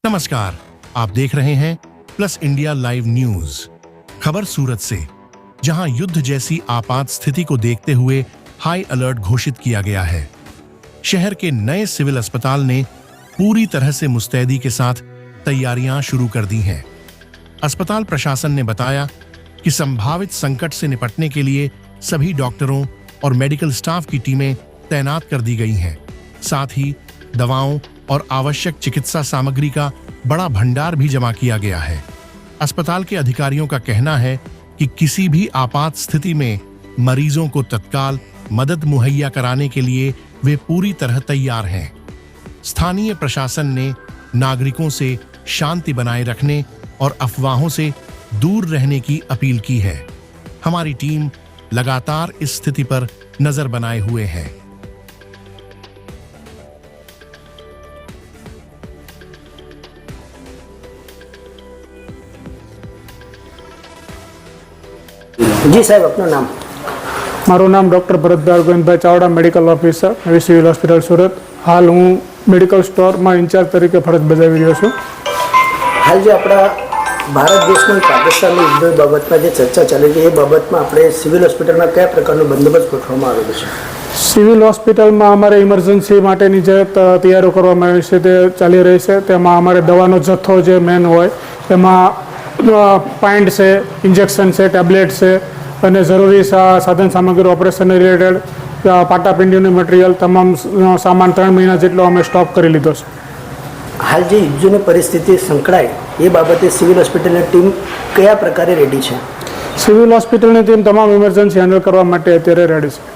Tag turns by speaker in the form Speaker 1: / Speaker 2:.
Speaker 1: नमस्कार, आप देख रहे हैं प्लस इंडिया लाइव न्यूज। खबर सूरत से, जहां युद्ध जैसी आपात स्थिति को देखते हुए हाई अलर्ट घोषित किया गया है। शहर के नए सिविल अस्पताल ने पूरी तरह से मुस्तैदी के साथ तैयारियां शुरू कर दी हैं। अस्पताल प्रशासन ने बताया कि संभावित संकट से निपटने के लिए सभी डॉक्टरों और मेडिकल स्टाफ की टीमें तैनात कर दी गई हैं। साथ ही दवाओं और आवश्यक चिकित्सा सामग्री का बड़ा भंडार भी जमा किया गया है। अस्पताल के अधिकारियों का कहना है कि किसी भी आपात स्थिति में मरीजों को तत्काल मदद मुहैया कराने के लिए वे पूरी तरह तैयार हैं। स्थानीय प्रशासन ने नागरिकों से शांति बनाए रखने और अफवाहों से दूर रहने की अपील की है। हमारी टीम लगातार इस स्थिति पर नजर बनाए हुए है।
Speaker 2: जी साहब, अपना नाम?
Speaker 3: मारू नाम doctor Bharatbhai Govindbhai Chavda, medical officer, નવી સિવિલ હોસ્પિટલ સુરત। હાલ હું મેડિકલ સ્ટોરમાં ઇન્ચાર્જ તરીકે ફરજ બજાવી રહ્યો છું।
Speaker 2: હાલ જે આપણા ભારત દેશમાં પાકિસ્તાનની યુદ્ધ બાબતમાં જે ચર્ચા ચાલી રહી છે, એ બાબતમાં આપણે સિવિલ હોસ્પિટલમાં કયા પ્રકારનો બંદોબસ્ત ગોઠવવામાં આવેલો છે?
Speaker 3: સિવિલ હોસ્પિટલમાં અમારે ઇમરજન્સી માટેની જે તૈયારીઓ કરવામાં આવી છે તે ચાલી રહી છે। તેમાં અમારે દવાનો જથ્થો જે મેન હોય એમાં પાઇન્ટ છે, ઇન્જેક્શન છે, ટેબ્લેટ છે અને જરૂરી સાધન સામગ્રી ઓપરેશન રિલેટેડ પાટાપિંડીનું મટીરિયલ તમામ સામાન 3 મહિના જેટલો અમે સ્ટોક કરી લીધો છે।
Speaker 2: હાલ જે યુદ્ધની પરિસ્થિતિ સંકળાય એ બાબતે સિવિલ હોસ્પિટલની ટીમ કયા પ્રકારે રેડી છે?
Speaker 3: સિવિલ હોસ્પિટલની ટીમ તમામ ઇમરજન્સી હેન્ડલ કરવા માટે અત્યારે રેડી છે।